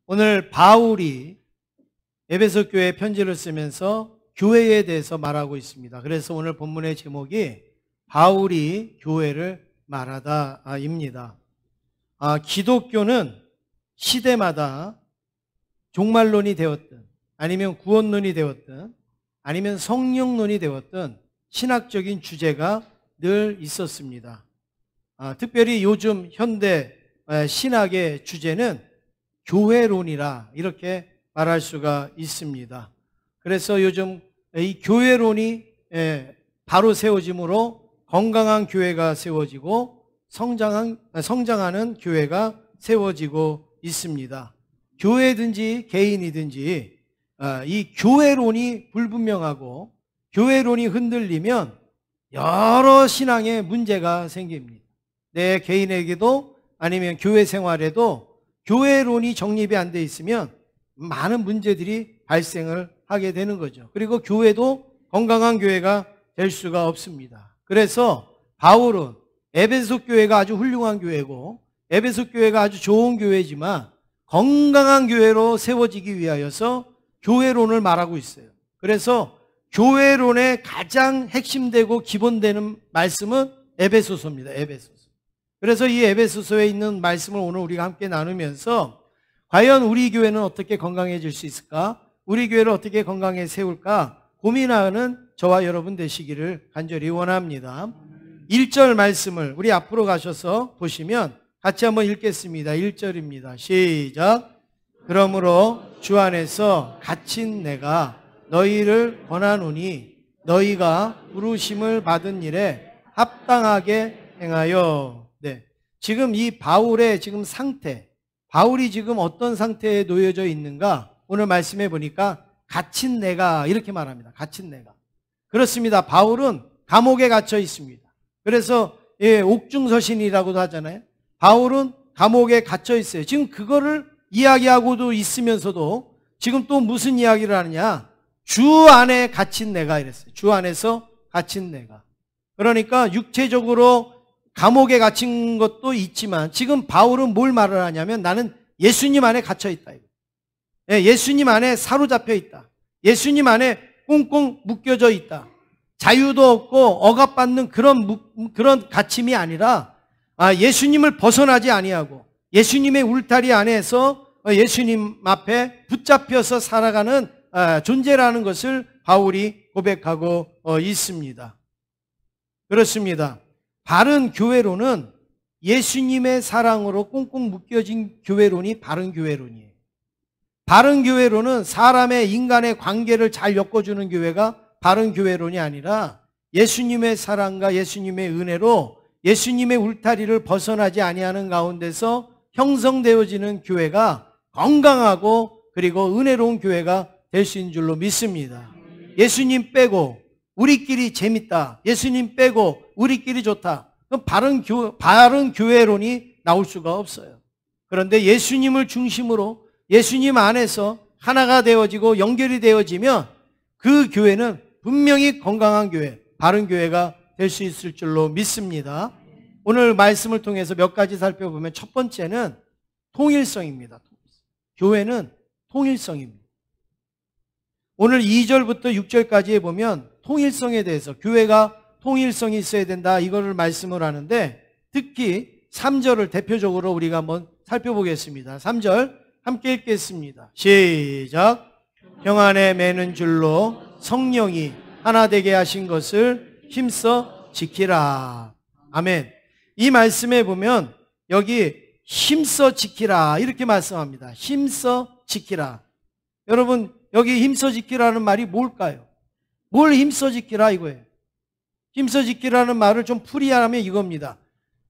오늘 바울이 에베소 교회에 편지를 쓰면서 교회에 대해서 말하고 있습니다. 그래서 오늘 본문의 제목이 바울이 교회를 말하다입니다. 기독교는 시대마다 종말론이 되었든 아니면 구원론이 되었든 아니면 성령론이 되었든 신학적인 주제가 늘 있었습니다. 특별히 요즘 현대 신학의 주제는 교회론이라 이렇게 말할 수가 있습니다. 그래서 요즘 이 교회론이 바로 세워짐으로 건강한 교회가 세워지고 성장하는 교회가 세워지고 있습니다. 교회든지 개인이든지 이 교회론이 불분명하고 교회론이 흔들리면 여러 신앙의 문제가 생깁니다. 내 개인에게도 아니면 교회 생활에도 교회론이 정립이 안 돼 있으면 많은 문제들이 발생을 하게 되는 거죠. 그리고 교회도 건강한 교회가 될 수가 없습니다. 그래서 바울은 에베소 교회가 아주 훌륭한 교회고 에베소 교회가 아주 좋은 교회지만 건강한 교회로 세워지기 위하여서 교회론을 말하고 있어요. 그래서 교회론의 가장 핵심되고 기본되는 말씀은 에베소서입니다. 에베소서. 그래서 이 에베소서에 있는 말씀을 오늘 우리가 함께 나누면서 과연 우리 교회는 어떻게 건강해질 수 있을까? 우리 교회를 어떻게 건강에 세울까? 고민하는 저와 여러분 되시기를 간절히 원합니다. 1절 말씀을 우리 앞으로 가셔서 보시면 같이 한번 읽겠습니다. 1절입니다. 시작. 그러므로 주 안에서 갇힌 내가 너희를 권하노니 너희가 부르심을 받은 일에 합당하게 행하여. 네. 지금 이 바울의 지금 상태, 바울이 지금 어떤 상태에 놓여져 있는가? 오늘 말씀해 보니까 갇힌 내가 이렇게 말합니다. 갇힌 내가. 그렇습니다. 바울은 감옥에 갇혀 있습니다. 그래서 옥중서신이라고도 하잖아요. 바울은 감옥에 갇혀 있어요. 지금 그거를 이야기하고도 있으면서도 지금 또 무슨 이야기를 하느냐? 주 안에 갇힌 내가 이랬어요. 주 안에서 갇힌 내가. 그러니까 육체적으로 감옥에 갇힌 것도 있지만 지금 바울은 뭘 말을 하냐면 나는 예수님 안에 갇혀 있다. 예수님 안에 사로잡혀 있다. 예수님 안에 꽁꽁 묶여져 있다. 자유도 없고 억압받는 그런 갇힘이 아니라 예수님을 벗어나지 아니하고 예수님의 울타리 안에서 예수님 앞에 붙잡혀서 살아가는 존재라는 것을 바울이 고백하고 있습니다. 그렇습니다. 바른 교회론은 예수님의 사랑으로 꽁꽁 묶여진 교회론이 바른 교회론이에요. 바른 교회론은 사람의 인간의 관계를 잘 엮어주는 교회가 바른 교회론이 아니라 예수님의 사랑과 예수님의 은혜로 예수님의 울타리를 벗어나지 아니하는 가운데서 형성되어지는 교회가 건강하고 그리고 은혜로운 교회가 될 수 있는 줄로 믿습니다. 예수님 빼고 우리끼리 재밌다. 예수님 빼고 우리끼리 좋다. 그럼 바른 교회론이 나올 수가 없어요. 그런데 예수님을 중심으로 예수님 안에서 하나가 되어지고 연결이 되어지면 그 교회는 분명히 건강한 교회, 바른 교회가 될 수 있을 줄로 믿습니다. 오늘 말씀을 통해서 몇 가지 살펴보면 첫 번째는 통일성입니다. 교회는 통일성입니다. 오늘 2절부터 6절까지에 보면 통일성에 대해서 교회가 통일성이 있어야 된다 이거를 말씀을 하는데 특히 3절을 대표적으로 우리가 한번 살펴보겠습니다. 3절 함께 읽겠습니다. 시작. 평안에 매는 줄로 성령이 하나 되게 하신 것을 힘써 지키라. 아멘. 이 말씀에 보면 여기 힘써 지키라 이렇게 말씀합니다. 힘써 지키라. 여러분 여기 힘써 지키라는 말이 뭘까요? 뭘 힘써 지키라 이거예요. 힘써 지키라는 말을 좀 풀이하면 이겁니다.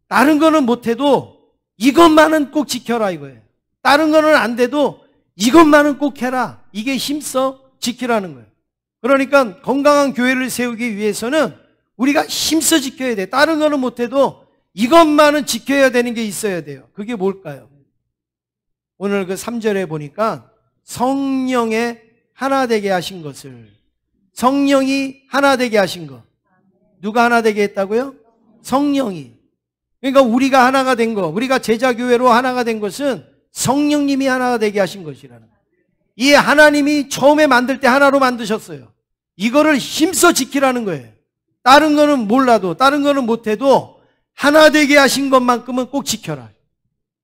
다른 거는 못해도 이것만은 꼭 지켜라 이거예요. 다른 거는 안 돼도 이것만은 꼭 해라. 이게 힘써 지키라는 거예요. 그러니까 건강한 교회를 세우기 위해서는 우리가 힘써 지켜야 돼. 다른 거는 못해도 이것만은 지켜야 되는 게 있어야 돼요. 그게 뭘까요? 오늘 그 3절에 보니까 성령의 하나 되게 하신 것을, 성령이 하나 되게 하신 것. 누가 하나 되게 했다고요? 성령이. 그러니까 우리가 하나가 된 거, 우리가 제자교회로 하나가 된 것은 성령님이 하나가 되게 하신 것이라는 거예요. 이 하나님이 처음에 만들 때 하나로 만드셨어요. 이거를 힘써 지키라는 거예요. 다른 거는 몰라도, 다른 거는 못해도 하나 되게 하신 것만큼은 꼭 지켜라.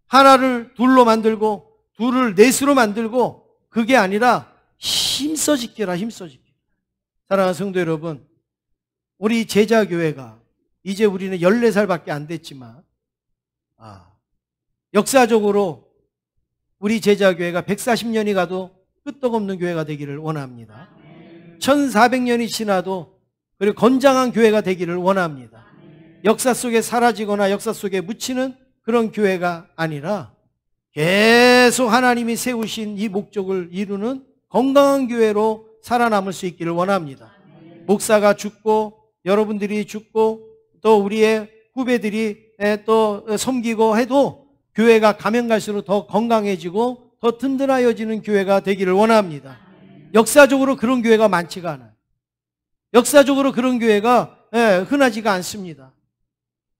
하나를 둘로 만들고 둘을 넷으로 만들고 그게 아니라 힘써 지켜라, 힘써 지켜. 사랑하는 성도 여러분, 우리 제자교회가 이제 우리는 14살밖에 안 됐지만 역사적으로 우리 제자교회가 140년이 가도 끄떡없는 교회가 되기를 원합니다. 1400년이 지나도 그리고 건장한 교회가 되기를 원합니다. 역사 속에 사라지거나 역사 속에 묻히는 그런 교회가 아니라 계속 하나님이 세우신 이 목적을 이루는 건강한 교회로 살아남을 수 있기를 원합니다. 목사가 죽고 여러분들이 죽고 또 우리의 후배들이 또 섬기고 해도 교회가 가면 갈수록 더 건강해지고 더 든든하여지는 교회가 되기를 원합니다. 역사적으로 그런 교회가 많지가 않아요. 역사적으로 그런 교회가 흔하지가 않습니다.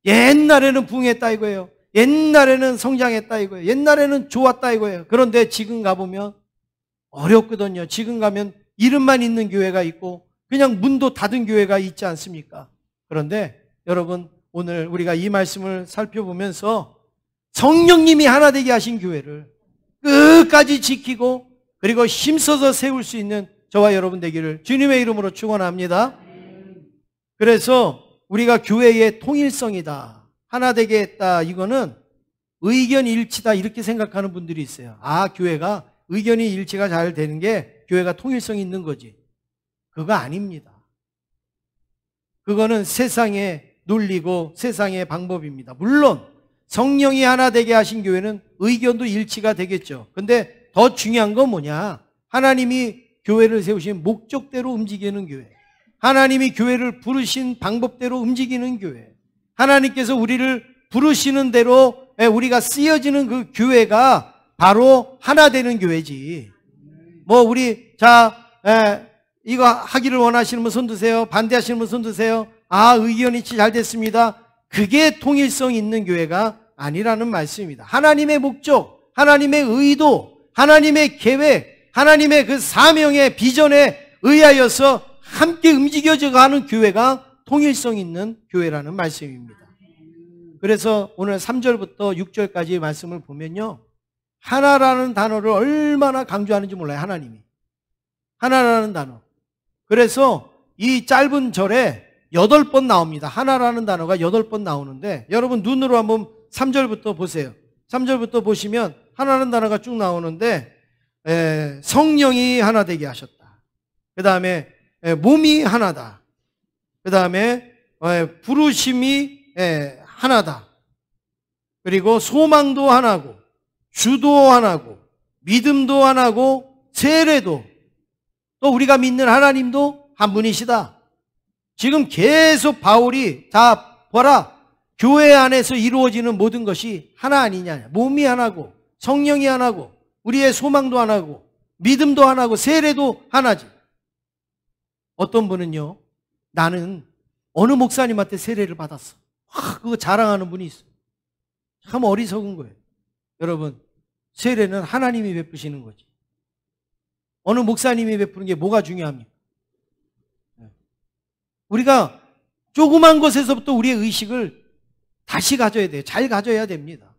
옛날에는 부흥했다 이거예요. 옛날에는 성장했다 이거예요. 옛날에는 좋았다 이거예요. 그런데 지금 가보면 어렵거든요. 지금 가면 이름만 있는 교회가 있고 그냥 문도 닫은 교회가 있지 않습니까? 그런데 여러분, 오늘 우리가 이 말씀을 살펴보면서 성령님이 하나 되게 하신 교회를 끝까지 지키고 그리고 힘써서 세울 수 있는 저와 여러분 되기를 주님의 이름으로 축원합니다. 그래서 우리가 교회의 통일성이다, 하나 되게 했다, 이거는 의견 일치다 이렇게 생각하는 분들이 있어요. 교회가 의견이 일치가 잘 되는 게 교회가 통일성이 있는 거지. 그거 아닙니다. 그거는 세상의 논리고 세상의 방법입니다. 물론 성령이 하나 되게 하신 교회는 의견도 일치가 되겠죠. 근데 더 중요한 건 뭐냐? 하나님이 교회를 세우신 목적대로 움직이는 교회, 하나님이 교회를 부르신 방법대로 움직이는 교회, 하나님께서 우리를 부르시는 대로 우리가 쓰여지는 그 교회가 바로 하나 되는 교회지. 우리 이거 하기를 원하시는 분 손 드세요. 반대하시는 분 손 드세요. 의견 일치 잘 됐습니다. 그게 통일성 있는 교회가 아니라는 말씀입니다. 하나님의 목적, 하나님의 의도, 하나님의 계획, 하나님의 그 사명의 비전에 의하여서 함께 움직여져 가는 교회가 통일성 있는 교회라는 말씀입니다. 그래서 오늘 3절부터 6절까지의 말씀을 보면요, 하나라는 단어를 얼마나 강조하는지 몰라요. 하나님이 하나라는 단어. 그래서 이 짧은 절에 8번 나옵니다. 하나라는 단어가 8번 나오는데 여러분 눈으로 한번 3절부터 보세요. 3절부터 보시면 하나라는 단어가 쭉 나오는데 성령이 하나 되게 하셨다. 그 다음에 몸이 하나다. 그 다음에 부르심이 하나다. 그리고 소망도 하나고 주도 하나고 믿음도 하나고 세례도, 또 우리가 믿는 하나님도 한 분이시다. 지금 계속 바울이 다 보라, 교회 안에서 이루어지는 모든 것이 하나 아니냐. 몸이 하나고 성령이 하나고 우리의 소망도 하나고 믿음도 하나고 세례도 하나지. 어떤 분은요, 나는 어느 목사님한테 세례를 받았어, 그거 자랑하는 분이 있어요. 참 어리석은 거예요. 여러분, 세례는 하나님이 베푸시는 거지. 어느 목사님이 베푸는 게 뭐가 중요합니까? 우리가 조그만 것에서부터 우리의 의식을 다시 가져야 돼요. 잘 가져야 됩니다.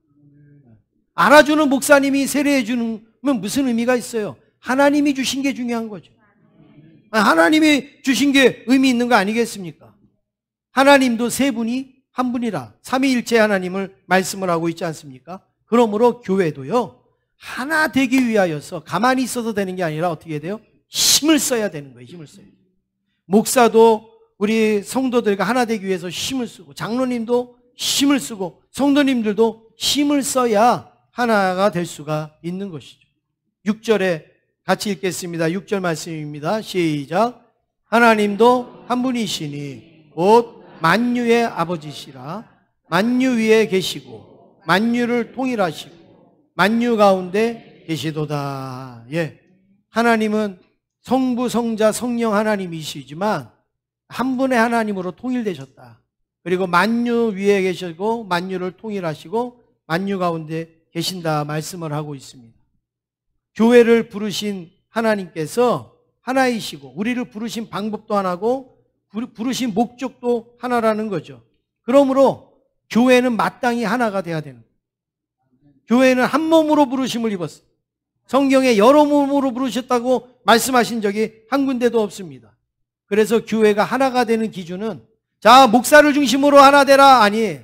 알아주는 목사님이 세례해 주는 무슨 의미가 있어요? 하나님이 주신 게 중요한 거죠. 하나님이 주신 게 의미 있는 거 아니겠습니까? 하나님도 세 분이 한 분이라 삼위일체 하나님을 말씀을 하고 있지 않습니까? 그러므로 교회도요, 하나 되기 위하여서 가만히 있어도 되는 게 아니라 어떻게 해야 돼요? 힘을 써야 되는 거예요. 힘을 써야 돼요. 목사도 우리 성도들과 하나 되기 위해서 힘을 쓰고, 장로님도 힘을 쓰고, 성도님들도 힘을 써야 하나가 될 수가 있는 것이죠. 6절에 같이 읽겠습니다. 6절 말씀입니다. 시작. 하나님도 한 분이시니 곧 만유의 아버지시라. 만유 위에 계시고 만유를 통일하시고 만유 가운데 계시도다. 하나님은 성부, 성자, 성령 하나님이시지만 한 분의 하나님으로 통일되셨다. 그리고 만유 위에 계시고 만유를 통일하시고 만유 가운데 계신다 말씀을 하고 있습니다. 교회를 부르신 하나님께서 하나이시고 우리를 부르신 방법도 하나고 부르신 목적도 하나라는 거죠. 그러므로 교회는 마땅히 하나가 돼야 되는 거예요. 교회는 한 몸으로 부르심을 입었어요. 성경에 여러 몸으로 부르셨다고 말씀하신 적이 한 군데도 없습니다. 그래서 교회가 하나가 되는 기준은 자, 목사를 중심으로 하나 되라 아니에요.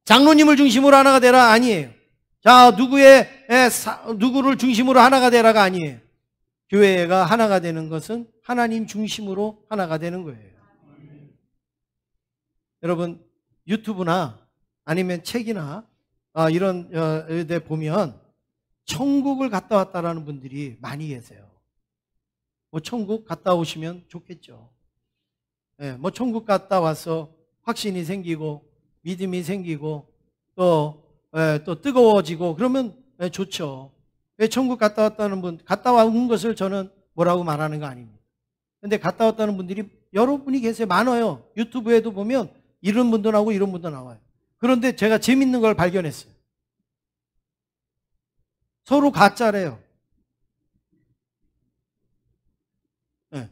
장로님을 중심으로 하나가 되라 아니에요. 자, 누구를 중심으로 하나가 되라가 아니에요. 교회가 하나가 되는 것은 하나님 중심으로 하나가 되는 거예요. 여러분, 유튜브나 아니면 책이나 이런 데 보면 천국을 갔다 왔다라는 분들이 많이 계세요. 뭐 천국 갔다 오시면 좋겠죠. 뭐 천국 갔다 와서 확신이 생기고 믿음이 생기고 또 뜨거워지고 그러면 좋죠. 천국 갔다 왔다는 분, 갔다 온 것을 저는 뭐라고 말하는 거 아닙니다. 근데 갔다 왔다는 분들이 여러분이 계세요. 많아요. 유튜브에도 보면 이런 분도 나오고 이런 분도 나와요. 그런데 제가 재밌는 걸 발견했어요. 서로 가짜래요. 네.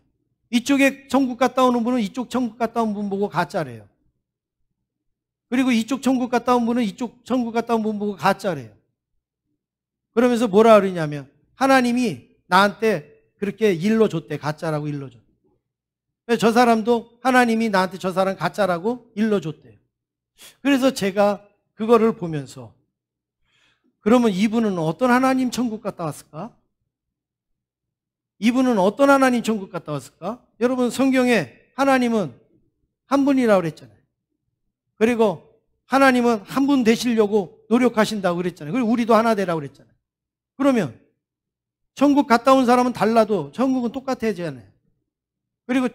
이쪽에 천국 갔다 오는 분은 이쪽 천국 갔다 온 분 보고 가짜래요. 그리고 이쪽 천국 갔다 온 분은 이쪽 천국 갔다 온 분 보고 가짜래요. 그러면서 뭐라 그러냐면 하나님이 나한테 그렇게 일러줬대. 가짜라고 일러줬대. 저 사람도 하나님이 나한테 저 사람 가짜라고 일러줬대요. 그래서 제가 그거를 보면서 그러면 이분은 어떤 하나님 천국 갔다 왔을까? 이분은 어떤 하나님 천국 갔다 왔을까? 여러분 성경에 하나님은 한 분이라고 그랬잖아요. 그리고 하나님은 한 분 되시려고 노력하신다고 그랬잖아요. 그리고 우리도 하나 되라고 그랬잖아요. 그러면 천국 갔다 온 사람은 달라도 천국은 똑같아야 되잖아요. 그리고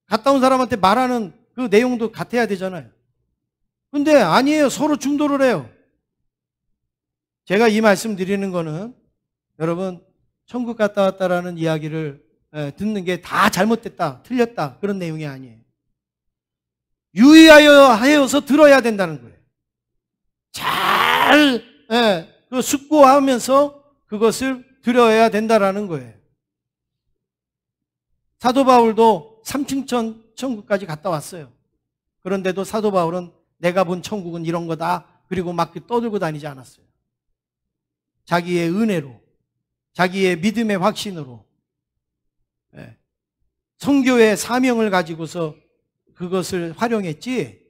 갔다 온 사람한테 말하는 그 내용도 같아야 되잖아요. 근데 아니에요. 서로 충돌을 해요. 제가 이 말씀 드리는 거는 여러분 천국 갔다 왔다라는 이야기를 듣는 게 다 잘못됐다, 틀렸다 그런 내용이 아니에요. 유의하여서 들어야 된다는 거예요. 잘 숙고하면서 그것을 들어야 된다라는 거예요. 사도 바울도 3층 천국까지 갔다 왔어요. 그런데도 사도 바울은 내가 본 천국은 이런 거다. 그리고 막 떠들고 다니지 않았어요. 자기의 은혜로, 자기의 믿음의 확신으로, 선교의 사명을 가지고서 그것을 활용했지.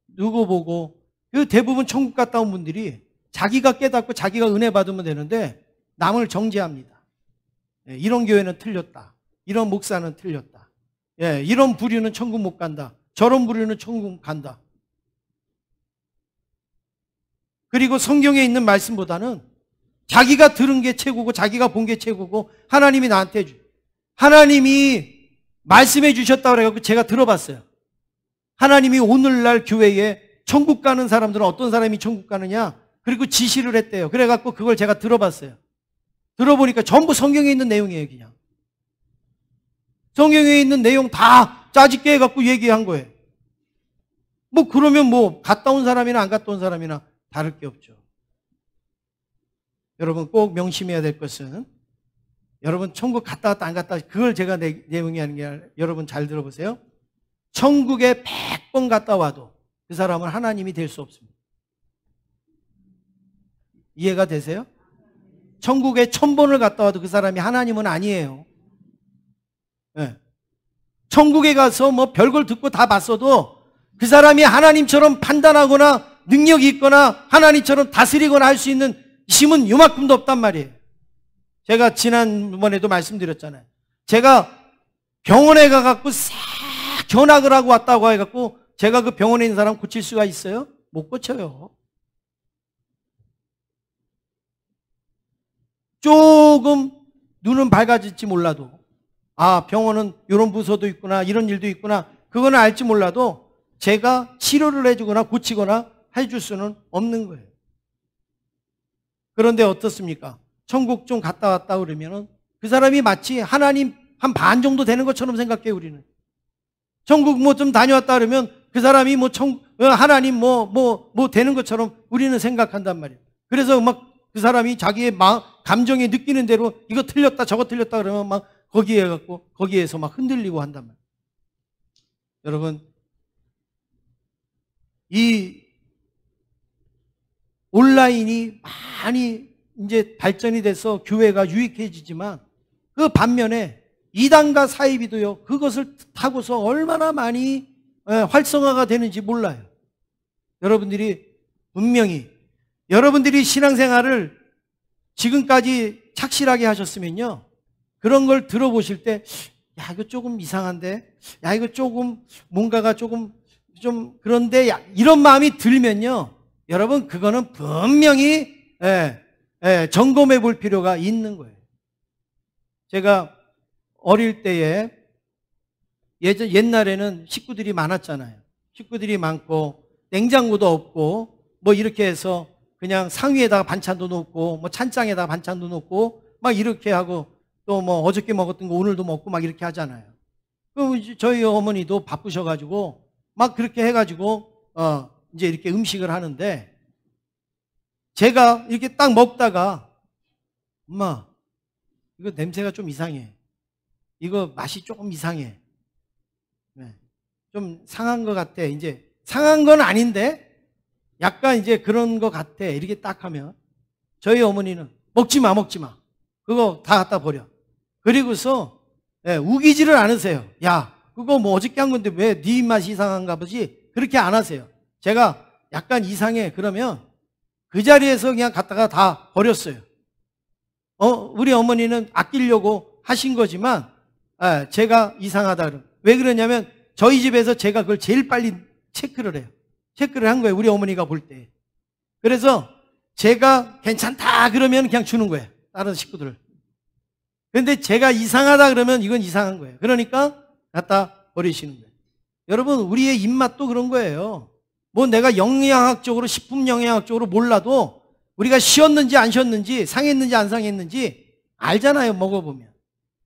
누구 보고 그 대부분 천국 갔다 온 분들이 자기가 깨닫고 자기가 은혜 받으면 되는데 남을 정죄합니다. 이런 교회는 틀렸다. 이런 목사는 틀렸다. 이런 부류는 천국 못 간다. 저런 부류는 천국 간다. 그리고 성경에 있는 말씀보다는 자기가 들은 게 최고고 자기가 본 게 최고고 하나님이 나한테 하나님이 말씀해 주셨다고 그래서 제가 들어봤어요. 하나님이 오늘날 교회에 천국 가는 사람들은 어떤 사람이 천국 가느냐 그리고 지시를 했대요. 그래갖고 그걸 제가 들어봤어요. 들어보니까 전부 성경에 있는 내용이에요. 그냥 성경에 있는 내용 다 짜집게 해갖고 얘기한 거예요. 뭐 그러면 뭐 갔다 온 사람이나 안 갔다 온 사람이나 다를 게 없죠. 여러분 꼭 명심해야 될 것은 여러분 천국 갔다 왔다 안 갔다 왔다 그걸 제가 내용이 아닌 게 아니라 여러분 잘 들어보세요. 천국에 100번 갔다 와도 그 사람은 하나님이 될 수 없습니다. 이해가 되세요? 천국에 1000번을 갔다 와도 그 사람이 하나님은 아니에요. 천국에 가서 뭐 별걸 듣고 다 봤어도 그 사람이 하나님처럼 판단하거나 능력이 있거나 하나님처럼 다스리거나 할 수 있는 힘은 요만큼도 없단 말이에요. 제가 지난번에도 말씀드렸잖아요. 제가 병원에 가갖고 싹 견학을 하고 왔다고 해갖고 제가 그 병원에 있는 사람 고칠 수가 있어요? 못 고쳐요. 조금 눈은 밝아질지 몰라도 아 병원은 이런 부서도 있구나 이런 일도 있구나 그거는 알지 몰라도 제가 치료를 해주거나 고치거나 해줄 수는 없는 거예요. 그런데 어떻습니까? 천국 좀 갔다 왔다 그러면은 그 사람이 마치 하나님 한 반 정도 되는 것처럼 생각해요. 우리는 천국 뭐 좀 다녀왔다 그러면 그 사람이 뭐 하나님 뭐 되는 것처럼 우리는 생각한단 말이에요. 그래서 막 그 사람이 자기의 감정에 느끼는 대로 이거 틀렸다 저거 틀렸다 그러면 막 거기에서 막 흔들리고 한단 말이에요. 여러분, 이 온라인이 많이 이제 발전이 돼서 교회가 유익해지지만 그 반면에 이단과 사이비도요, 그것을 타고서 얼마나 많이 활성화가 되는지 몰라요. 여러분들이 분명히 여러분들이 신앙생활을 지금까지 착실하게 하셨으면요, 그런 걸 들어보실 때, 야, 이거 조금 이상한데? 야, 이거 조금, 뭔가가 조금, 좀 그런데, 야, 이런 마음이 들면요, 여러분, 그거는 분명히, 점검해 볼 필요가 있는 거예요. 제가 어릴 때에, 옛날에는 식구들이 많았잖아요. 식구들이 많고, 냉장고도 없고, 뭐 이렇게 해서 그냥 상위에다가 반찬도 놓고, 뭐 찬장에다가 반찬도 놓고, 막 이렇게 하고, 또 뭐 어저께 먹었던 거 오늘도 먹고 막 이렇게 하잖아요. 그럼 저희 어머니도 바쁘셔가지고 막 그렇게 해가지고 이제 이렇게 음식을 하는데, 제가 이렇게 딱 먹다가 엄마, 이거 냄새가 좀 이상해. 이거 맛이 조금 이상해. 네. 좀 상한 것 같아. 이제 상한 건 아닌데 약간 이제 그런 것 같아. 이렇게 딱 하면 저희 어머니는 먹지 마, 먹지 마. 그거 다 갖다 버려. 그리고서 우기지를 않으세요. 야, 그거 뭐 어저께 한 건데 왜 네 입맛이 이상한가 보지? 그렇게 안 하세요. 제가 약간 이상해 그러면 그 자리에서 그냥 갖다가 다 버렸어요. 우리 어머니는 아끼려고 하신 거지만 제가 이상하다 그러면. 왜 그러냐면 저희 집에서 제가 그걸 제일 빨리 체크를 해요. 체크를 한 거예요. 우리 어머니가 볼 때. 그래서 제가 괜찮다 그러면 그냥 주는 거예요. 다른 식구들을. 그런데 제가 이상하다 그러면 이건 이상한 거예요. 그러니까 갖다 버리시는 거예요. 여러분, 우리의 입맛도 그런 거예요. 뭐 내가 영양학적으로, 식품 영양학적으로 몰라도 우리가 쉬었는지 안 쉬었는지, 상했는지 안 상했는지 알잖아요, 먹어보면.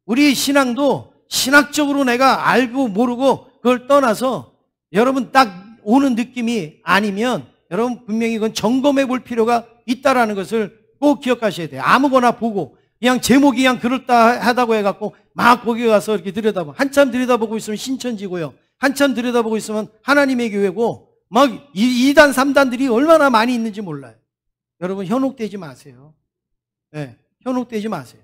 우리 신앙도 신학적으로 내가 알고 모르고 그걸 떠나서 여러분 딱 오는 느낌이 아니면 여러분 분명히 이건 점검해 볼 필요가 있다라는 것을 꼭 기억하셔야 돼요. 아무거나 보고 그냥 제목이 그냥 그럴듯하다고 해갖고 막 거기 가서 이렇게 들여다보고, 한참 들여다보고 있으면 신천지고요, 한참 들여다보고 있으면 하나님의 교회고, 막 2단 3단들이 얼마나 많이 있는지 몰라요. 여러분 현혹되지 마세요. 네, 현혹되지 마세요.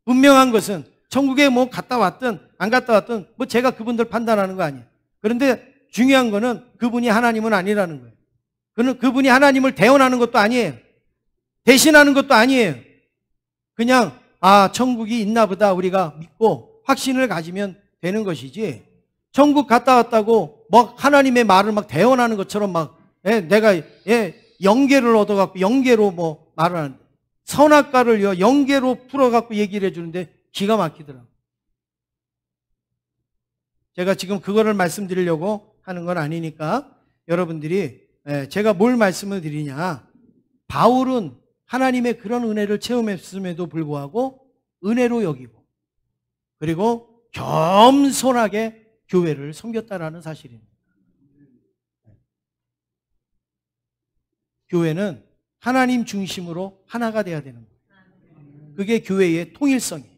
분명한 것은 천국에 뭐 갔다 왔든 안 갔다 왔든 뭐 제가 그분들 판단하는 거 아니에요. 그런데 중요한 거는 그분이 하나님은 아니라는 거예요. 그분이 하나님을 대언하는 것도 아니에요. 대신하는 것도 아니에요. 그냥 천국이 있나 보다 우리가 믿고 확신을 가지면 되는 것이지, 천국 갔다 왔다고 막 하나님의 말을 막 대언하는 것처럼 막 내가 영계를 얻어갖고 영계로 뭐 말을 하는데, 선악과를 영계로 풀어갖고 얘기를 해주는데 기가 막히더라고요. 제가 지금 그거를 말씀드리려고 하는 건 아니니까 여러분들이, 제가 뭘 말씀을 드리냐, 바울은 하나님의 그런 은혜를 체험했음에도 불구하고 은혜로 여기고, 그리고 겸손하게 교회를 섬겼다라는 사실입니다. 교회는 하나님 중심으로 하나가 돼야 되는 거예요. 그게 교회의 통일성이에요.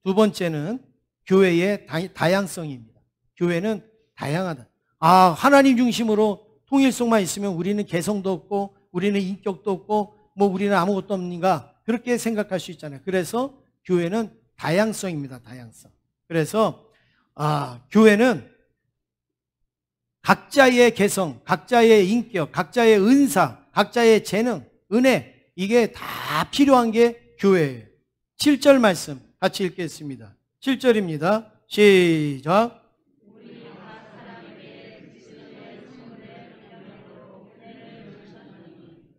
두 번째는 교회의 다양성입니다. 교회는 다양하다. 하나님 중심으로 통일성만 있으면 우리는 개성도 없고 우리는 인격도 없고 뭐 우리는 아무것도 없는가, 그렇게 생각할 수 있잖아요. 그래서 교회는 다양성입니다. 다양성. 그래서 교회는 각자의 개성, 각자의 인격, 각자의 은사, 각자의 재능, 은혜, 이게 다 필요한 게 교회예요. 7절 말씀 같이 읽겠습니다. 7절입니다. 시작.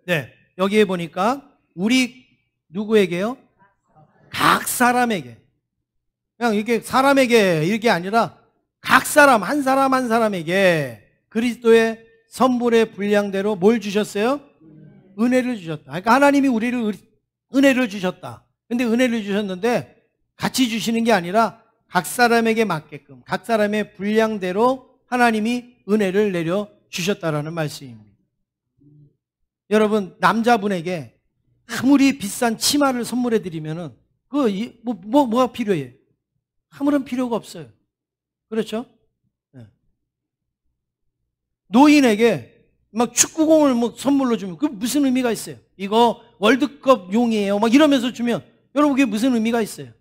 네, 여기에 보니까 우리 누구에게요? 각 사람에게. 그냥 이게 사람에게 이게 아니라 각 사람, 한 사람 한 사람에게 그리스도의 선불의 분량대로 뭘 주셨어요? 은혜를 주셨다. 그러니까 하나님이 우리를 은혜를 주셨다. 근데 은혜를 주셨는데 같이 주시는 게 아니라 각 사람에게 맞게끔, 각 사람의 분량대로 하나님이 은혜를 내려 주셨다라는 말씀입니다. 여러분, 남자분에게 아무리 비싼 치마를 선물해 드리면은 뭐가 필요해요? 아무런 필요가 없어요. 그렇죠? 네. 노인에게 막 축구공을 뭐 선물로 주면 그 무슨 의미가 있어요? 이거 월드컵 용이에요. 막 이러면서 주면 여러분 그게 무슨 의미가 있어요?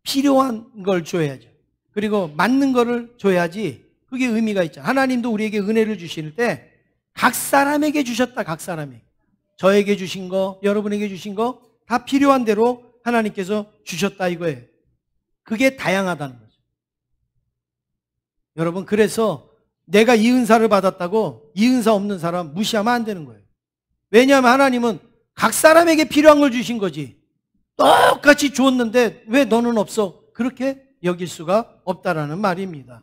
필요한 걸 줘야죠. 그리고 맞는 거를 줘야지 그게 의미가 있죠. 하나님도 우리에게 은혜를 주실 때 각 사람에게 주셨다. 각 사람에게. 저에게 주신 거, 여러분에게 주신 거 다 필요한 대로 하나님께서 주셨다 이거예요. 그게 다양하다는 거죠. 여러분, 그래서 내가 이 은사를 받았다고 이 은사 없는 사람 무시하면 안 되는 거예요. 왜냐하면 하나님은 각 사람에게 필요한 걸 주신 거지. 똑같이 주었는데 왜 너는 없어? 그렇게 여길 수가 없다라는 말입니다.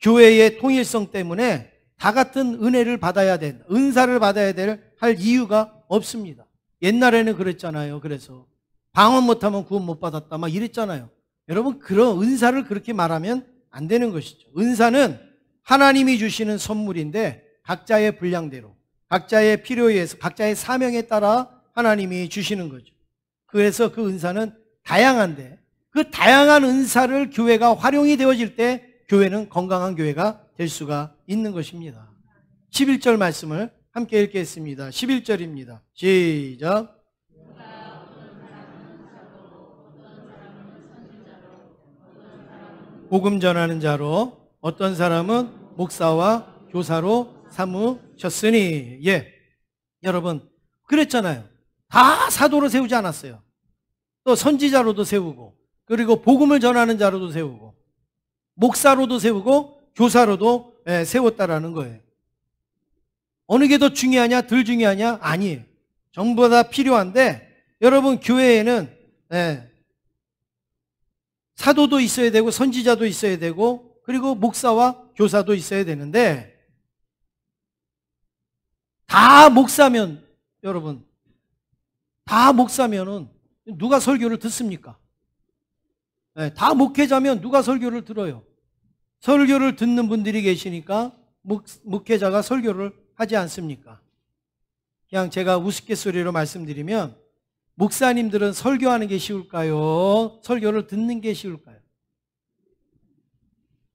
교회의 통일성 때문에 다 같은 은혜를 받아야 된다. 은사를 받아야 할 이유가 없습니다. 옛날에는 그랬잖아요. 그래서 방언 못하면 구원 못 받았다 막 이랬잖아요. 여러분, 그런 은사를 그렇게 말하면 안 되는 것이죠. 은사는 하나님이 주시는 선물인데 각자의 분량대로, 각자의 필요에 의해서, 각자의 사명에 따라 하나님이 주시는 거죠. 그래서 그 은사는 다양한데 그 다양한 은사를 교회가 활용이 되어질 때 교회는 건강한 교회가 될 수가 있는 것입니다. 11절 말씀을 함께 읽겠습니다. 11절입니다. 시작. 복음 전하는 자로, 어떤 사람은 목사와 교사로 삼으셨으니. 예, 여러분 그랬잖아요. 다 사도로 세우지 않았어요. 또 선지자로도 세우고, 그리고 복음을 전하는 자로도 세우고, 목사로도 세우고, 교사로도 세웠다라는 거예요. 어느 게 더 중요하냐, 덜 중요하냐? 아니에요. 전부 다 필요한데, 여러분 교회에는 사도도 있어야 되고, 선지자도 있어야 되고, 그리고 목사와 교사도 있어야 되는데, 다 목사면, 여러분, 다 목사면은 누가 설교를 듣습니까? 다 목회자면 누가 설교를 들어요? 설교를 듣는 분들이 계시니까 목회자가 설교를 하지 않습니까? 그냥 제가 우스갯소리로 말씀드리면, 목사님들은 설교하는 게 쉬울까요? 설교를 듣는 게 쉬울까요?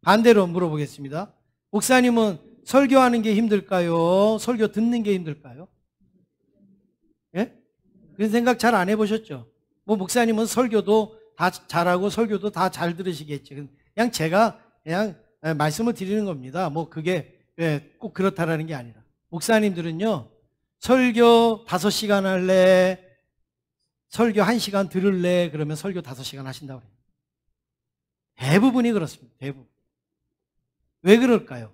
반대로 물어보겠습니다. 목사님은 설교하는 게 힘들까요? 설교 듣는 게 힘들까요? 예? 그런 생각 잘 안 해보셨죠? 뭐 목사님은 설교도 다 잘하고 설교도 다 잘 들으시겠지. 그냥 제가 그냥 말씀을 드리는 겁니다. 뭐 그게 꼭 그렇다라는 게 아니라. 목사님들은요, 설교 5시간 할래? 설교 1시간 들을래? 그러면 설교 5시간 하신다고 그래요. 대부분이 그렇습니다. 대부분. 왜 그럴까요?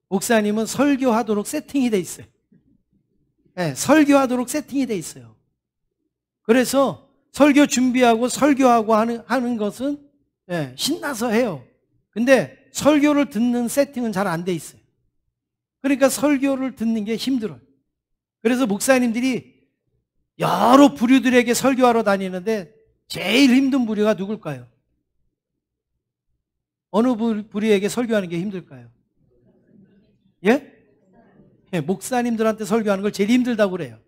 목사님은 설교하도록 세팅이 돼 있어요. 설교하도록 세팅이 돼 있어요. 그래서 설교 준비하고 설교하고 하는 것은 신나서 해요. 근데 설교를 듣는 세팅은 잘 안 돼 있어요. 그러니까 설교를 듣는 게 힘들어요. 그래서 목사님들이 여러 부류들에게 설교하러 다니는데 제일 힘든 부류가 누굴까요? 어느 부류에게 설교하는 게 힘들까요? 예? 목사님들한테 설교하는 걸 제일 힘들다고 그래요.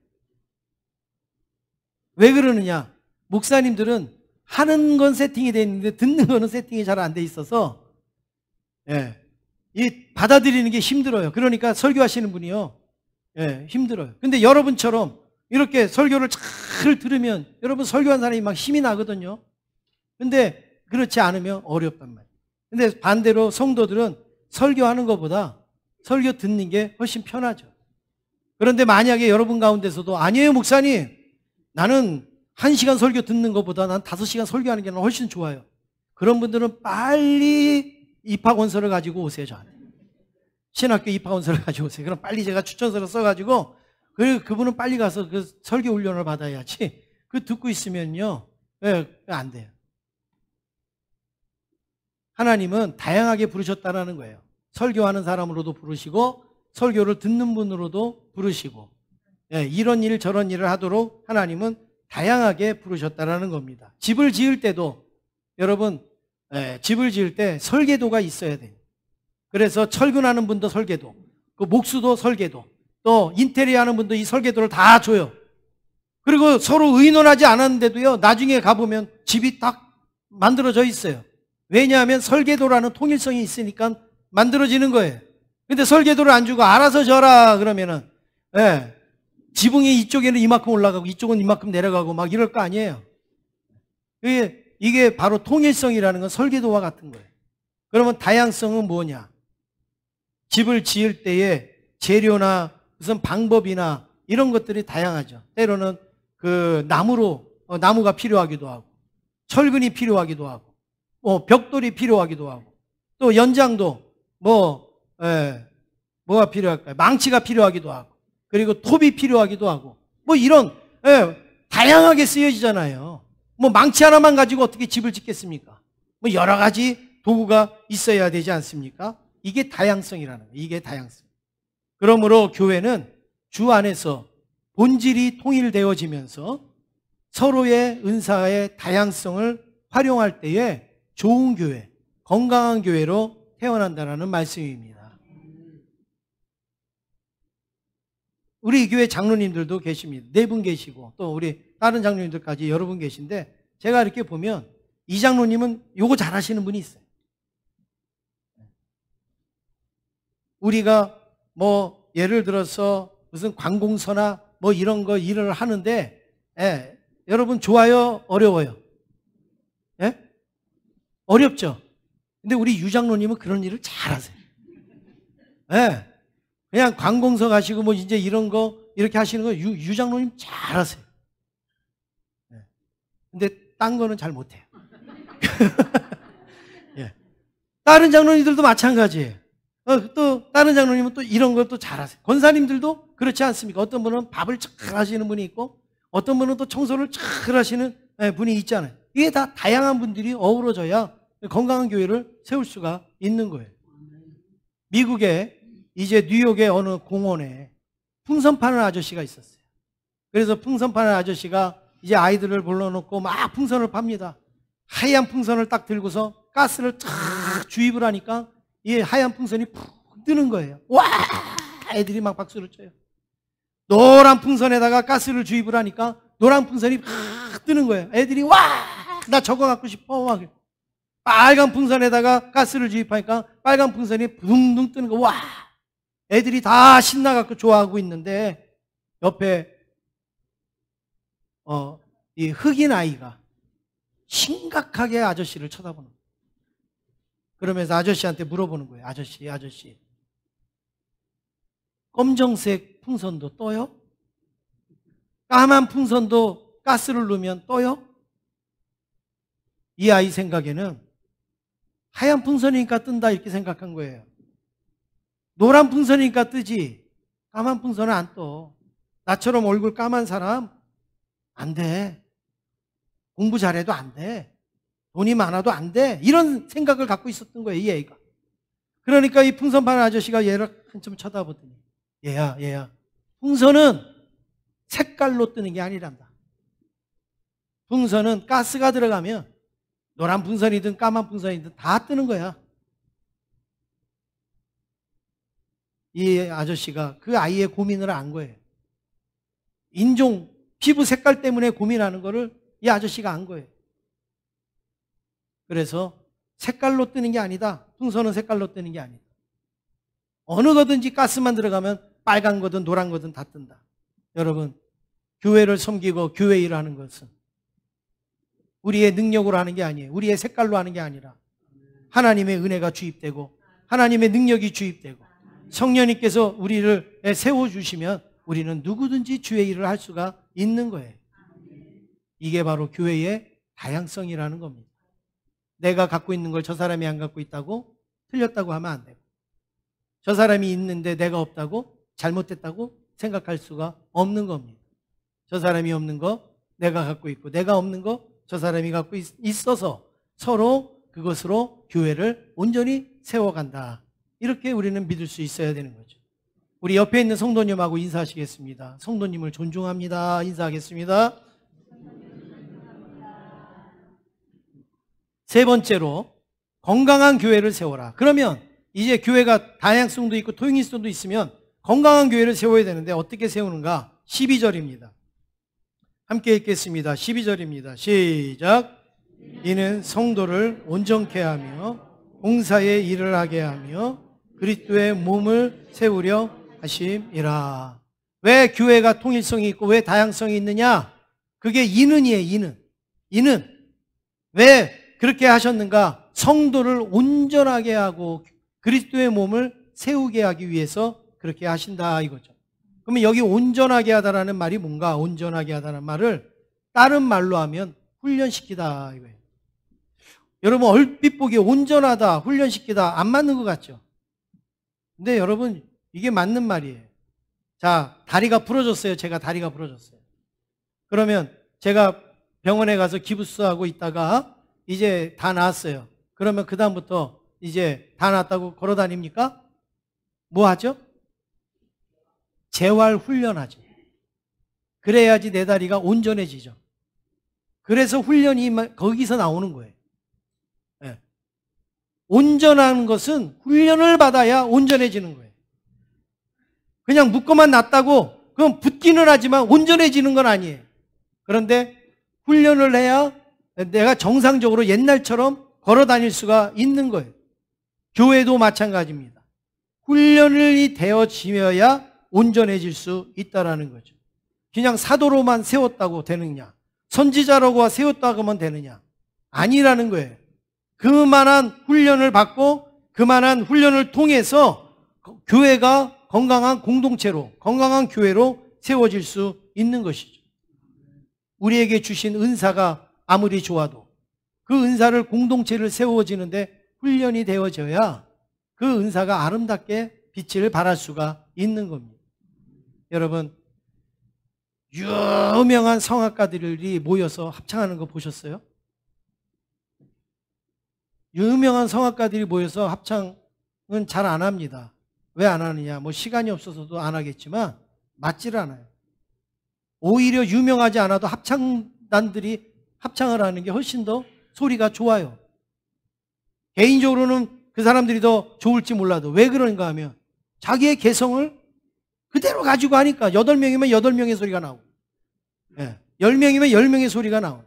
왜 그러느냐? 목사님들은 하는 건 세팅이 돼 있는데 듣는 거는 세팅이 잘 안 돼 있어서 이 받아들이는 게 힘들어요. 그러니까 설교하시는 분이요, 힘들어요. 근데 여러분처럼 이렇게 설교를 잘 들으면 여러분 설교한 사람이 막 힘이 나거든요. 근데 그렇지 않으면 어렵단 말이에요. 근데 반대로 성도들은 설교하는 것보다 설교 듣는 게 훨씬 편하죠. 그런데 만약에 여러분 가운데서도 아니에요 목사님, 나는 1시간 설교 듣는 것보다 난 5시간 설교하는 게 훨씬 좋아요. 그런 분들은 빨리 입학원서를 가지고 오세요. 저한테. 신학교 입학원서를 가지고 오세요. 그럼 빨리 제가 추천서를 써가지고, 그리고 그분은 빨리 가서 그 설교 훈련을 받아야지. 그 듣고 있으면요, 안 돼요. 하나님은 다양하게 부르셨다는 거예요. 설교하는 사람으로도 부르시고 설교를 듣는 분으로도 부르시고, 이런 일 저런 일을 하도록 하나님은 다양하게 부르셨다는 겁니다. 집을 지을 때도 여러분, 집을 지을 때 설계도가 있어야 돼요. 그래서 철근하는 분도 설계도, 그 목수도 설계도, 또 인테리어 하는 분도 이 설계도를 다 줘요. 그리고 서로 의논하지 않았는데도요, 나중에 가보면 집이 딱 만들어져 있어요. 왜냐하면 설계도라는 통일성이 있으니까 만들어지는 거예요. 근데 설계도를 안 주고 알아서 져라 그러면은, 예, 지붕이 이쪽에는 이만큼 올라가고 이쪽은 이만큼 내려가고 막 이럴 거 아니에요. 이게 바로 통일성이라는 건 설계도와 같은 거예요. 그러면 다양성은 뭐냐? 집을 지을 때에 재료나 무슨 방법이나 이런 것들이 다양하죠. 때로는 그 나무가 필요하기도 하고, 철근이 필요하기도 하고, 벽돌이 필요하기도 하고, 또 연장도 뭐가 필요할까요? 망치가 필요하기도 하고, 그리고 톱이 필요하기도 하고, 뭐 이런 다양하게 쓰여지잖아요. 뭐 망치 하나만 가지고 어떻게 집을 짓겠습니까? 뭐 여러 가지 도구가 있어야 되지 않습니까? 이게 다양성이라는 거예요. 이게 다양성. 그러므로 교회는 주 안에서 본질이 통일되어지면서 서로의 은사의 다양성을 활용할 때에 좋은 교회, 건강한 교회로 태어난다는 말씀입니다. 우리 교회 장로님들도 계십니다. 4분 계시고 또 우리 다른 장로님들까지 여러 분 계신데, 제가 이렇게 보면 이 장로님은 요거 잘하시는 분이 있어요. 우리가 뭐 예를 들어서 무슨 관공서나 뭐 이런 거 일을 하는데, 여러분 좋아요? 어려워요? 예? 어렵죠? 근데 우리 유 장로님은 그런 일을 잘하세요. 예. 그냥 관공서 가시고 뭐 이제 이런 거 이렇게 하시는 거 유 장로님 잘하세요. 예. 근데 딴 거는 잘 못해요. 예. 다른 장로님들도 마찬가지예요. 또 다른 장로님은 또 이런 걸 또 잘하세요. 권사님들도 그렇지 않습니까? 어떤 분은 밥을 잘 하시는 분이 있고, 어떤 분은 또 청소를 잘 하시는 분이 있잖아요. 이게 다 다양한 분들이 어우러져야 건강한 교회를 세울 수가 있는 거예요. 미국에 이제 뉴욕의 어느 공원에 풍선 파는 아저씨가 있었어요. 그래서 풍선 파는 아저씨가 이제 아이들을 불러놓고 막 풍선을 팝니다. 하얀 풍선을 딱 들고서 가스를 쫙 주입을 하니까 이 하얀 풍선이 푹 뜨는 거예요. 와! 애들이 막 박수를 쳐요. 노란 풍선에다가 가스를 주입을 하니까 노란 풍선이 팍 뜨는 거예요. 애들이 와! 나 저거 갖고 싶어. 막. 빨간 풍선에다가 가스를 주입하니까 빨간 풍선이 붕붕 뜨는 거. 와! 애들이 다 신나갖고 좋아하고 있는데, 옆에 이 흑인 아이가 심각하게 아저씨를 쳐다보는 거예요. 그러면서 아저씨한테 물어보는 거예요. 아저씨. 검정색 풍선도 떠요? 까만 풍선도 가스를 넣으면 떠요? 이 아이 생각에는 하얀 풍선이니까 뜬다 이렇게 생각한 거예요. 노란 풍선이니까 뜨지 까만 풍선은 안 떠. 나처럼 얼굴 까만 사람 안 돼. 공부 잘해도 안 돼. 돈이 많아도 안 돼. 이런 생각을 갖고 있었던 거예요, 이 애가. 그러니까 이 풍선 파는 아저씨가 얘를 한참 쳐다보더니, 얘야, 풍선은 색깔로 뜨는 게 아니란다. 풍선은 가스가 들어가면 노란 풍선이든 까만 풍선이든 다 뜨는 거야. 이 아저씨가 그 아이의 고민을 안 거예요. 인종, 피부 색깔 때문에 고민하는 거를 이 아저씨가 안 거예요. 그래서 색깔로 뜨는 게 아니다. 풍선은 색깔로 뜨는 게 아니다. 어느 거든지 가스만 들어가면 빨간 거든 노란 거든 다 뜬다. 여러분, 교회를 섬기고 교회 일을 하는 것은 우리의 능력으로 하는 게 아니에요. 우리의 색깔로 하는 게 아니라 하나님의 은혜가 주입되고 하나님의 능력이 주입되고 성령님께서 우리를 세워주시면 우리는 누구든지 주의 일을 할 수가 있는 거예요. 이게 바로 교회의 다양성이라는 겁니다. 내가 갖고 있는 걸 저 사람이 안 갖고 있다고 틀렸다고 하면 안 되고, 저 사람이 있는데 내가 없다고 잘못됐다고 생각할 수가 없는 겁니다. 저 사람이 없는 거 내가 갖고 있고, 내가 없는 거 저 사람이 갖고 있어서 서로 그것으로 교회를 온전히 세워간다. 이렇게 우리는 믿을 수 있어야 되는 거죠. 우리 옆에 있는 성도님하고 인사하시겠습니다. 성도님을 존중합니다. 인사하겠습니다. 세 번째로 건강한 교회를 세워라. 그러면 이제 교회가 다양성도 있고 토용일성도 있으면 건강한 교회를 세워야 되는데 어떻게 세우는가? 12절입니다. 함께 읽겠습니다. 12절입니다. 시작. 이는 성도를 온전케 하며 봉사의 일을 하게 하며 그리스도의 몸을 세우려 하심이라. 왜 교회가 통일성이 있고 왜 다양성이 있느냐? 그게 이는이에요. 이는 왜 그렇게 하셨는가? 성도를 온전하게 하고 그리스도의 몸을 세우게 하기 위해서 그렇게 하신다 이거죠. 그러면 여기 온전하게 하다라는 말이 뭔가? 온전하게 하다라는 말을 다른 말로 하면 훈련시키다 이거예요. 여러분 얼핏 보기에 온전하다, 훈련시키다 안 맞는 것 같죠? 근데 여러분 이게 맞는 말이에요. 자, 다리가 부러졌어요. 제가 다리가 부러졌어요. 그러면 제가 병원에 가서 기부스하고 있다가 이제 다 나았어요. 그러면 그 다음부터 이제 다 나았다고 걸어 다닙니까? 뭐 하죠? 재활 훈련하죠. 그래야지 내 다리가 온전해지죠. 그래서 훈련이 거기서 나오는 거예요. 네. 온전한 것은 훈련을 받아야 온전해지는 거예요. 그냥 묶어만 놨다고 그럼 붙기는 하지만 온전해지는 건 아니에요. 그런데 훈련을 해야 내가 정상적으로 옛날처럼 걸어 다닐 수가 있는 거예요. 교회도 마찬가지입니다. 훈련이 되어지어야 온전해질 수 있다는 거죠. 그냥 사도로만 세웠다고 되느냐? 선지자라고 세웠다고 하면 되느냐? 아니라는 거예요. 그만한 훈련을 받고 그만한 훈련을 통해서 교회가 건강한 공동체로, 건강한 교회로 세워질 수 있는 것이죠. 우리에게 주신 은사가 아무리 좋아도 그 은사를 공동체를 세워지는데 훈련이 되어져야 그 은사가 아름답게 빛을 발할 수가 있는 겁니다. 여러분, 유명한 성악가들이 모여서 합창하는 거 보셨어요? 유명한 성악가들이 모여서 합창은 잘 안 합니다. 왜 안 하느냐? 뭐 시간이 없어서도 안 하겠지만 맞지를 않아요. 오히려 유명하지 않아도 합창단들이 합창을 하는 게 훨씬 더 소리가 좋아요. 개인적으로는 그 사람들이 더 좋을지 몰라도 왜 그런가 하면 자기의 개성을 그대로 가지고 하니까 8명이면 8명의 소리가 나오고 10명이면 10명의 소리가 나오고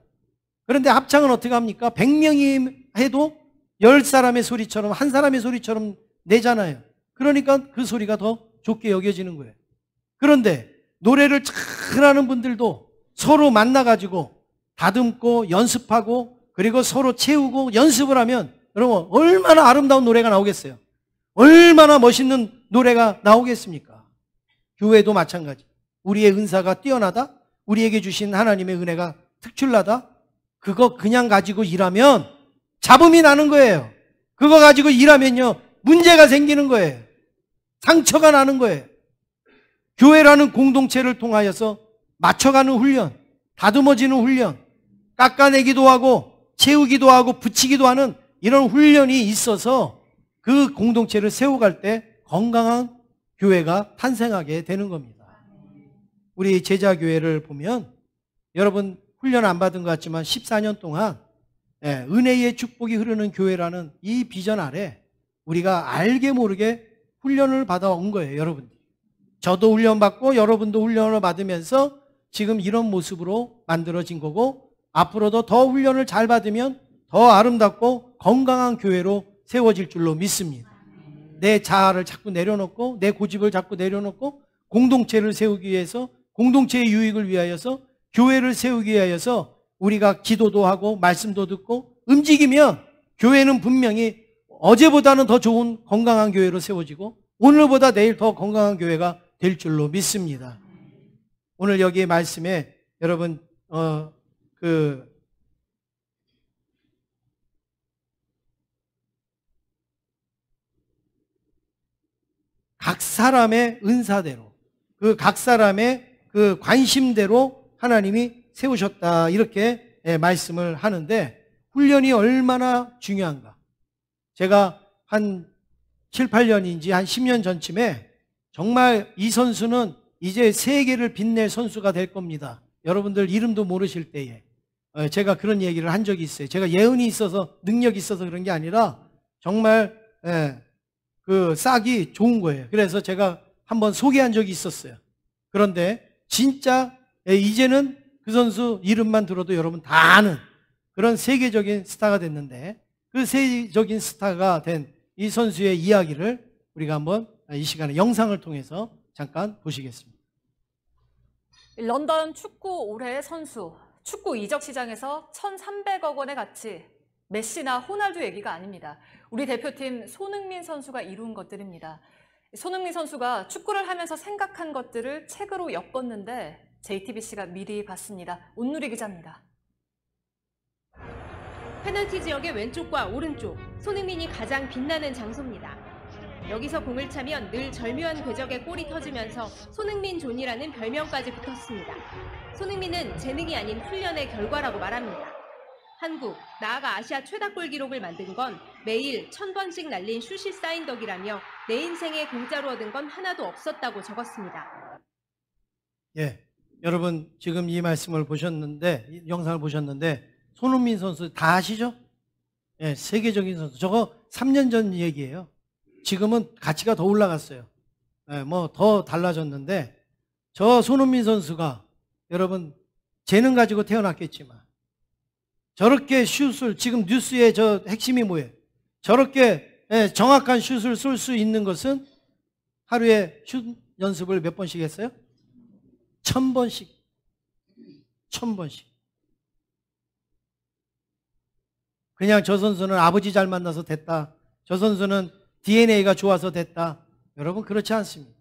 그런데 합창은 어떻게 합니까? 100명이 해도 10사람의 소리처럼 한 사람의 소리처럼 내잖아요. 그러니까 그 소리가 더 좋게 여겨지는 거예요. 그런데 노래를 잘하는 분들도 서로 만나가지고 다듬고 연습하고 그리고 서로 채우고 연습을 하면 여러분 얼마나 아름다운 노래가 나오겠어요? 얼마나 멋있는 노래가 나오겠습니까? 교회도 마찬가지. 우리의 은사가 뛰어나다? 우리에게 주신 하나님의 은혜가 특출나다? 그거 그냥 가지고 일하면 잡음이 나는 거예요. 그거 가지고 일하면요 문제가 생기는 거예요. 상처가 나는 거예요. 교회라는 공동체를 통하여서 맞춰가는 훈련, 다듬어지는 훈련, 깎아내기도 하고 채우기도 하고 붙이기도 하는 이런 훈련이 있어서 그 공동체를 세워갈 때 건강한 교회가 탄생하게 되는 겁니다. 우리 제자교회를 보면 여러분 훈련 안 받은 것 같지만 14년 동안 은혜의 축복이 흐르는 교회라는 이 비전 아래 우리가 알게 모르게 훈련을 받아온 거예요. 여러분. 저도 훈련받고 여러분도 훈련을 받으면서 지금 이런 모습으로 만들어진 거고 앞으로도 더 훈련을 잘 받으면 더 아름답고 건강한 교회로 세워질 줄로 믿습니다. 내 자아를 자꾸 내려놓고 내 고집을 자꾸 내려놓고 공동체를 세우기 위해서 공동체의 유익을 위하여서 교회를 세우기 위하여서 우리가 기도도 하고 말씀도 듣고 움직이면 교회는 분명히 어제보다는 더 좋은 건강한 교회로 세워지고 오늘보다 내일 더 건강한 교회가 될 줄로 믿습니다. 오늘 여기 말씀에 여러분 각 사람의 은사대로 그 각 사람의 그 관심대로 하나님이 세우셨다 이렇게 말씀을 하는데 훈련이 얼마나 중요한가. 제가 한 7, 8년인지 한 10년 전쯤에 정말 이 선수는 이제 세계를 빛낼 선수가 될 겁니다. 여러분들 이름도 모르실 때에 제가 그런 얘기를 한 적이 있어요. 제가 예언이 있어서 능력이 있어서 그런 게 아니라 정말 그 싹이 좋은 거예요. 그래서 제가 한번 소개한 적이 있었어요. 그런데 진짜 이제는 그 선수 이름만 들어도 여러분 다 아는 그런 세계적인 스타가 됐는데, 그 세계적인 스타가 된 이 선수의 이야기를 우리가 한번 이 시간에 영상을 통해서 잠깐 보시겠습니다. 런던 축구 올해의 선수, 축구 이적 시장에서 1,300억 원의 가치, 메시나 호날두 얘기가 아닙니다. 우리 대표팀 손흥민 선수가 이룬 것들입니다. 손흥민 선수가 축구를 하면서 생각한 것들을 책으로 엮었는데 JTBC가 미리 봤습니다. 온누리 기자입니다. 페널티 지역의 왼쪽과 오른쪽, 손흥민이 가장 빛나는 장소입니다. 여기서 공을 차면 늘 절묘한 궤적에 골이 터지면서 손흥민 존이라는 별명까지 붙었습니다. 손흥민은 재능이 아닌 훈련의 결과라고 말합니다. 한국, 나아가 아시아 최다골 기록을 만든 건 매일 1,000번씩 날린 슛이 쌓인 덕이라며 내 인생에 공짜로 얻은 건 하나도 없었다고 적었습니다. 예, 여러분 지금 이 말씀을 보셨는데, 이 영상을 보셨는데 손흥민 선수 다 아시죠? 예, 세계적인 선수. 저거 3년 전 얘기예요. 지금은 가치가 더 올라갔어요. 예, 뭐 더 달라졌는데, 저 손흥민 선수가 여러분 재능 가지고 태어났겠지만 저렇게 슛을, 지금 뉴스의 저 핵심이 뭐예요? 저렇게 정확한 슛을 쏠 수 있는 것은 하루에 슛 연습을 몇 번씩 했어요? 1,000번씩. 1,000번씩. 그냥 저 선수는 아버지 잘 만나서 됐다, 저 선수는 DNA가 좋아서 됐다. 여러분 그렇지 않습니다.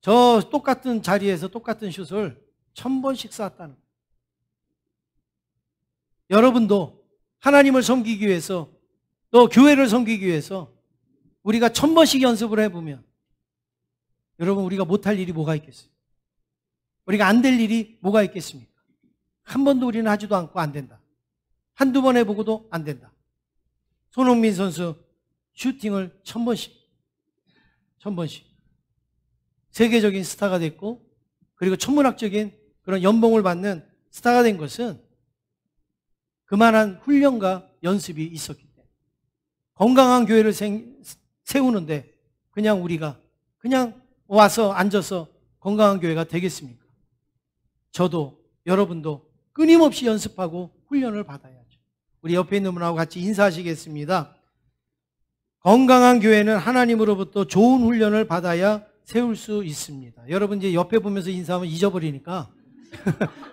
저 똑같은 자리에서 똑같은 슛을 1,000번씩 쐈다는 거예요. 여러분도 하나님을 섬기기 위해서, 또 교회를 섬기기 위해서 우리가 1,000번씩 연습을 해보면 여러분 우리가 못할 일이 뭐가 있겠어요? 우리가 안 될 일이 뭐가 있겠습니까? 한 번도 우리는 하지도 않고 안 된다. 한두 번 해보고도 안 된다. 손흥민 선수 슈팅을 1,000번씩, 1,000번씩. 세계적인 스타가 됐고, 그리고 천문학적인 그런 연봉을 받는 스타가 된 것은 그만한 훈련과 연습이 있었기 때문에. 건강한 교회를 세우는데 그냥 우리가 그냥 와서 앉아서 건강한 교회가 되겠습니까? 저도 여러분도 끊임없이 연습하고 훈련을 받아야죠. 우리 옆에 있는 분하고 같이 인사하시겠습니다. 건강한 교회는 하나님으로부터 좋은 훈련을 받아야 세울 수 있습니다. 여러분 이제 옆에 보면서 인사하면 잊어버리니까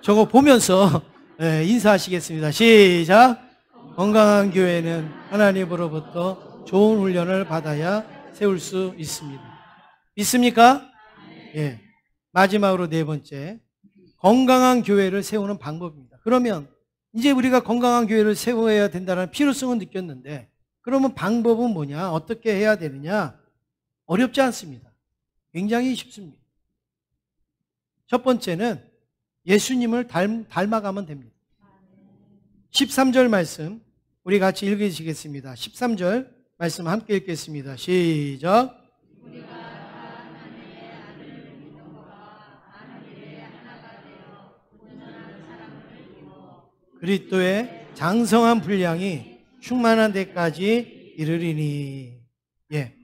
저거 보면서 인사하시겠습니다. 시작. 건강한 교회는 하나님으로부터 좋은 훈련을 받아야 세울 수 있습니다. 믿습니까? 예. 마지막으로 네 번째, 건강한 교회를 세우는 방법입니다. 그러면 이제 우리가 건강한 교회를 세워야 된다는 필요성은 느꼈는데, 그러면 방법은 뭐냐? 어떻게 해야 되느냐? 어렵지 않습니다. 굉장히 쉽습니다. 첫 번째는 예수님을 닮아가면 됩니다. 13절 말씀 우리 같이 읽으시겠습니다. 13절 말씀 함께 읽겠습니다. 시작. 그리스도의 장성한 분량이 충만한 데까지 이르리니. 예.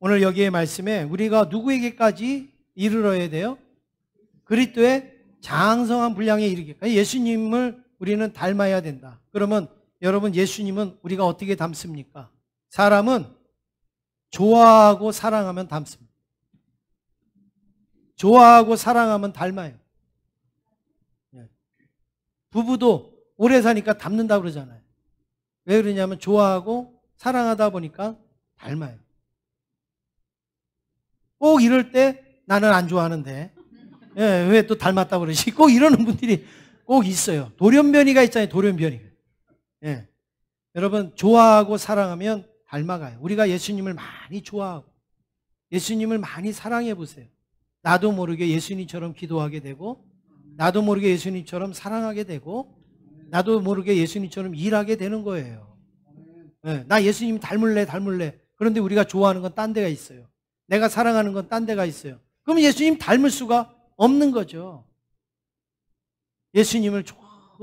오늘 여기에 말씀에 우리가 누구에게까지 이르러야 돼요? 그리스도의 장성한 분량에 이르기까지 예수님을 우리는 닮아야 된다. 그러면 여러분 예수님은 우리가 어떻게 닮습니까? 사람은 좋아하고 사랑하면 닮습니다. 좋아하고 사랑하면 닮아요. 부부도 오래 사니까 닮는다고 그러잖아요. 왜 그러냐면 좋아하고 사랑하다 보니까 닮아요. 꼭 이럴 때 나는 안 좋아하는데 왜 또 닮았다고 그러지? 꼭 이러는 분들이 꼭 있어요. 돌연변이가 있잖아요. 돌연변이가. 예. 여러분 좋아하고 사랑하면 닮아가요. 우리가 예수님을 많이 좋아하고 예수님을 많이 사랑해 보세요. 나도 모르게 예수님처럼 기도하게 되고, 나도 모르게 예수님처럼 사랑하게 되고, 나도 모르게 예수님처럼 일하게 되는 거예요. 예. 나 예수님 닮을래. 그런데 우리가 좋아하는 건 딴 데가 있어요. 내가 사랑하는 건 딴 데가 있어요. 그럼 예수님 닮을 수가 없는 거죠. 예수님을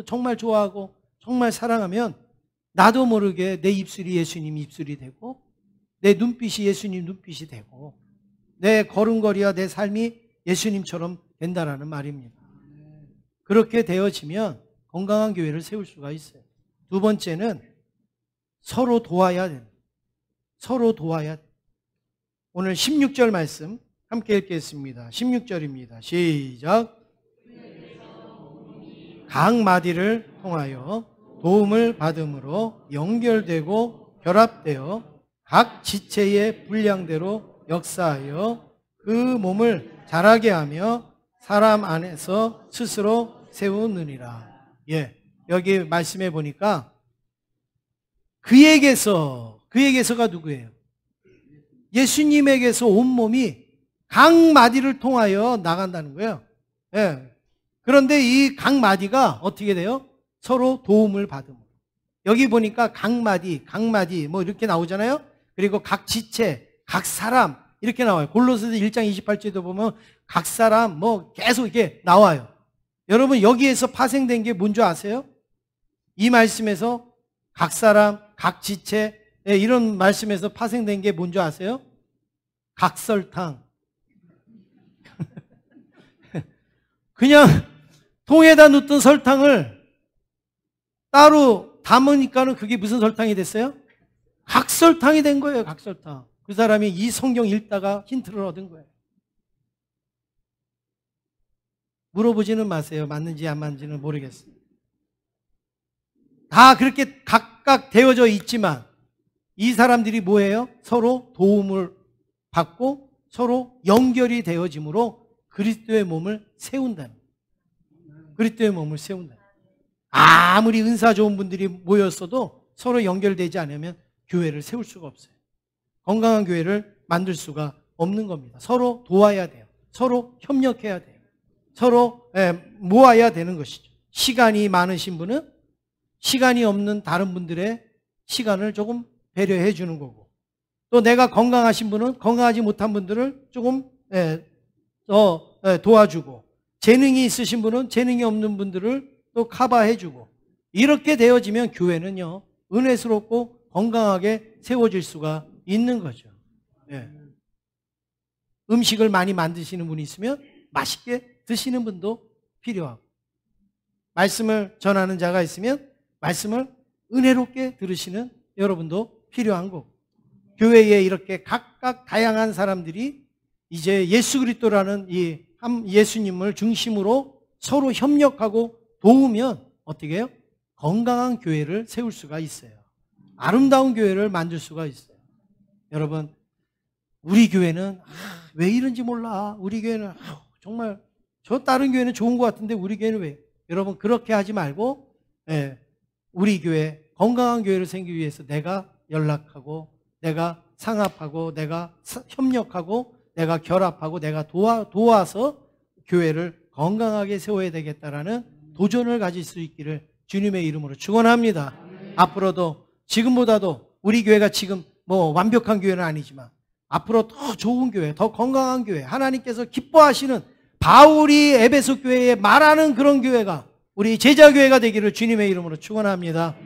정말 좋아하고 정말 사랑하면 나도 모르게 내 입술이 예수님 입술이 되고, 내 눈빛이 예수님 눈빛이 되고 내 걸음걸이와 내 삶이 예수님처럼 된다라는 말입니다. 그렇게 되어지면 건강한 교회를 세울 수가 있어요. 두 번째는 서로 도와야 돼요. 서로 도와야 돼요. 오늘 16절 말씀 함께 읽겠습니다. 16절입니다. 시작. 각 마디를 통하여 도움을 받음으로 연결되고 결합되어 각 지체의 분량대로 역사하여 그 몸을 자라게 하며 사람 안에서 스스로 세우느니라. 예, 여기 말씀해 보니까 그에게서가 누구예요? 예수님에게서 온몸이 각 마디를 통하여 나간다는 거예요. 예. 그런데 이 각 마디가 어떻게 돼요? 서로 도움을 받음으로. 여기 보니까 각 마디 뭐 이렇게 나오잖아요. 그리고 각 지체, 각 사람 이렇게 나와요. 골로새서 1장 28절에도 보면 각 사람 뭐 계속 이렇게 나와요. 여러분 여기에서 파생된 게 뭔지 아세요? 이 말씀에서 각 사람, 각 지체 이런 말씀에서 파생된 게 뭔지 아세요? 각설탕. 그냥 통에다 넣던 설탕을 따로 담으니까는 그게 무슨 설탕이 됐어요? 각설탕이 된 거예요. 각설탕. 그 사람이 이 성경 읽다가 힌트를 얻은 거예요. 물어보지는 마세요. 맞는지 안 맞는지는 모르겠어요. 다 그렇게 각각 되어져 있지만 이 사람들이 뭐예요? 서로 도움을 받고 서로 연결이 되어짐으로 그리스도의 몸을 세운다는 거예요. 그리스도의 몸을 세운다. 아무리 은사 좋은 분들이 모였어도 서로 연결되지 않으면 교회를 세울 수가 없어요. 건강한 교회를 만들 수가 없는 겁니다. 서로 도와야 돼요. 서로 협력해야 돼요. 서로 모아야 되는 것이죠. 시간이 많으신 분은 시간이 없는 다른 분들의 시간을 조금 배려해 주는 거고, 또 내가 건강하신 분은 건강하지 못한 분들을 조금 도와주고, 재능이 있으신 분은 재능이 없는 분들을 또 커버해 주고, 이렇게 되어지면 교회는요 은혜스럽고 건강하게 세워질 수가 있는 거죠. 예. 음식을 많이 만드시는 분이 있으면 맛있게 드시는 분도 필요하고, 말씀을 전하는 자가 있으면 말씀을 은혜롭게 들으시는 여러분도 필요한 거고, 교회에 이렇게 각각 다양한 사람들이 이제 예수 그리스도라는 이 한 예수님을 중심으로 서로 협력하고 도우면 어떻게 해요? 건강한 교회를 세울 수가 있어요. 아름다운 교회를 만들 수가 있어요. 여러분, 우리 교회는 왜 이런지 몰라. 우리 교회는 정말 저 다른 교회는 좋은 것 같은데 우리 교회는 왜? 여러분 그렇게 하지 말고 우리 교회 건강한 교회를 생기기 위해서 내가 연락하고 내가 상합하고 내가 협력하고 내가 결합하고 내가 도와서 교회를 건강하게 세워야 되겠다라는 도전을 가질 수 있기를 주님의 이름으로 축원합니다. 앞으로도 지금보다도 우리 교회가 지금 뭐 완벽한 교회는 아니지만 앞으로 더 좋은 교회, 더 건강한 교회, 하나님께서 기뻐하시는 바울이 에베소 교회에 말하는 그런 교회가 우리 제자교회가 되기를 주님의 이름으로 축원합니다.